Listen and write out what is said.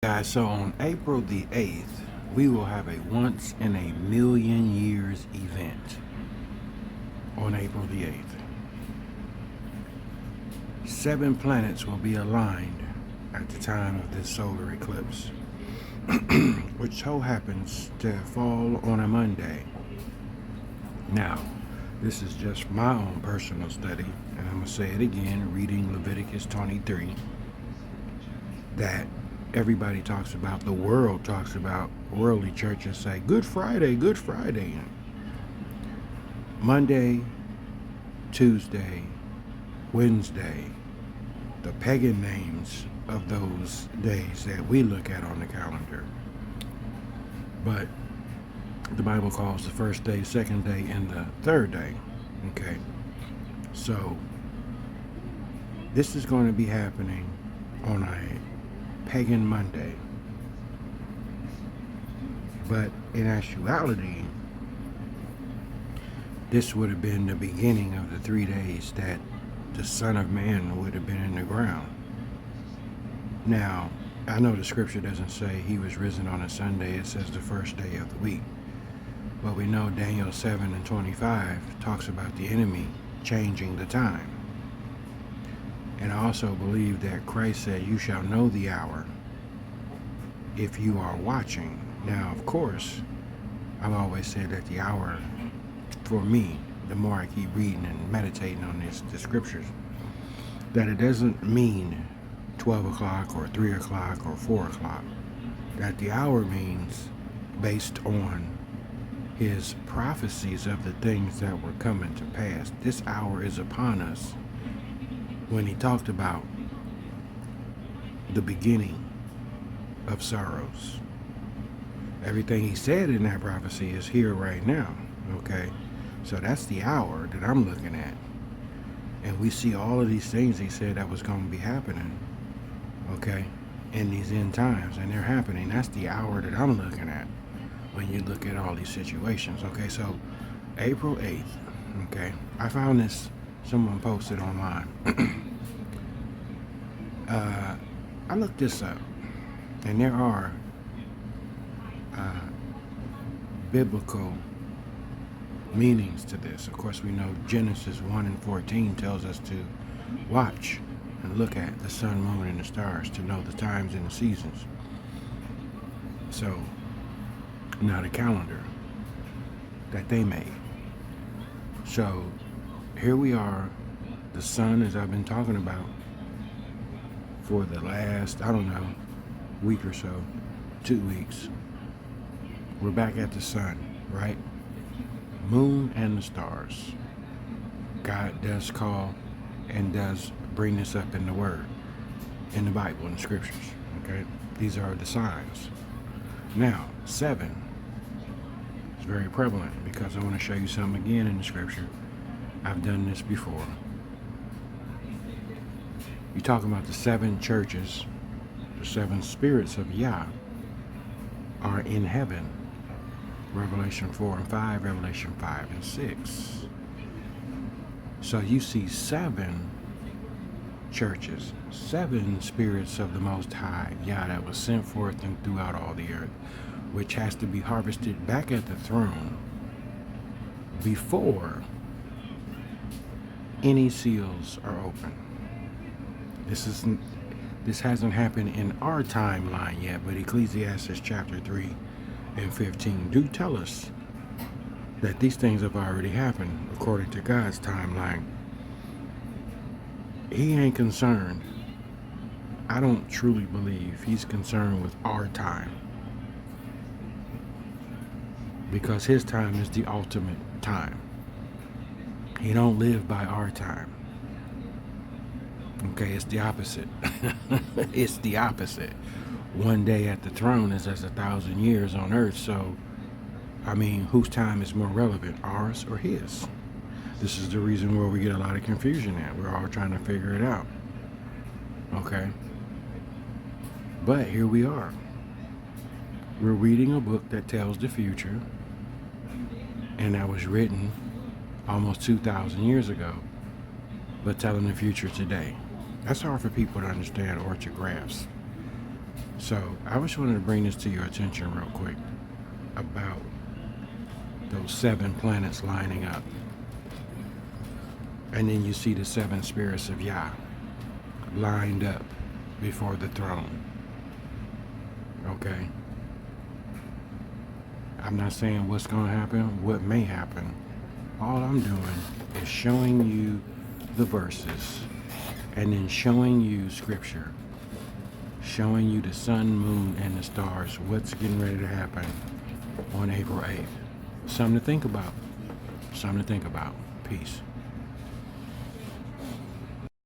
Guys, so on April the 8th, we will have a once in a million years event on April the 8th. 7 planets will be aligned at the time of this solar eclipse, which so happens to fall on a Monday. Now, this is just my own personal study, and I'm going to say it again, reading Leviticus 23, that everybody talks about, the world talks about, worldly churches say, Good Friday, Good Friday. Monday, Tuesday, Wednesday, the pagan names of those days that we look at on the calendar. But the Bible calls the first day, second day, and the third day. Okay? So, this is going to be happening on a pagan Monday. But in actuality, this would have been the beginning of the 3 days that the Son of Man would have been in the ground. Now, I know the scripture doesn't say he was risen on a Sunday, it says the first day of the week. But we know Daniel 7:25 talks about the enemy changing the time. And I also believe that Christ said, you shall know the hour if you are watching. Now, of course, I've always said that the hour, for me, the more I keep reading and meditating on the scriptures, that it doesn't mean 12 o'clock or 3 o'clock or 4 o'clock. That the hour means based on his prophecies of the things that were coming to pass. This hour is upon us. When he talked about the beginning of sorrows, everything he said in that prophecy is here right now. Okay, so that's the hour that I'm looking at, and we see all of these things he said that was going to be happening, okay, in these end times, and they're happening. That's the hour that I'm looking at when you look at all these situations. Okay, so April 8th, okay, I found this, someone posted online. I looked this up, and there are biblical meanings to this. Of course, we know Genesis 1:14 tells us to watch and look at the sun, moon, and the stars to know the times and the seasons. So, not a calendar that they made. So, here we are, the sun, as I've been talking about for the last, I don't know, week or so, 2 weeks. We're back at the sun, right? Moon and the stars. God does call and does bring this up in the Word, in the Bible, in the Scriptures. Okay? These are the signs. Now, 7 is very prevalent because I want to show you something again in the Scripture. I've done this before. You talk about the 7 churches, the 7 spirits of Yah are in heaven. Revelation 4 and 5, Revelation 5 and 6. So you see 7 churches, 7 spirits of the Most High, Yah, that was sent forth and throughout all the earth, which has to be harvested back at the throne before any seals are open. This hasn't happened in our timeline yet, but Ecclesiastes chapter 3 and 15 do tell us that these things have already happened according to God's timeline. He ain't concerned. I don't truly believe he's concerned with our time, because his time is the ultimate time. He don't live by our time. Okay, it's the opposite. It's the opposite. One day at the throne is as 1,000 years on earth. So, I mean, whose time is more relevant, ours or his? This is the reason where we get a lot of confusion at. We're all trying to figure it out. Okay? But here we are. We're reading a book that tells the future, and that was written almost 2,000 years ago, but telling the future today. That's hard for people to understand or to grasp. So I just wanted to bring this to your attention real quick about those 7 planets lining up. And then you see the 7 spirits of Yah lined up before the throne. Okay? I'm not saying what's going to happen, what may happen. All I'm doing is showing you the verses and then showing you scripture, showing you the sun, moon, and the stars, what's getting ready to happen on April 8th. Something to think about. Something to think about. Peace.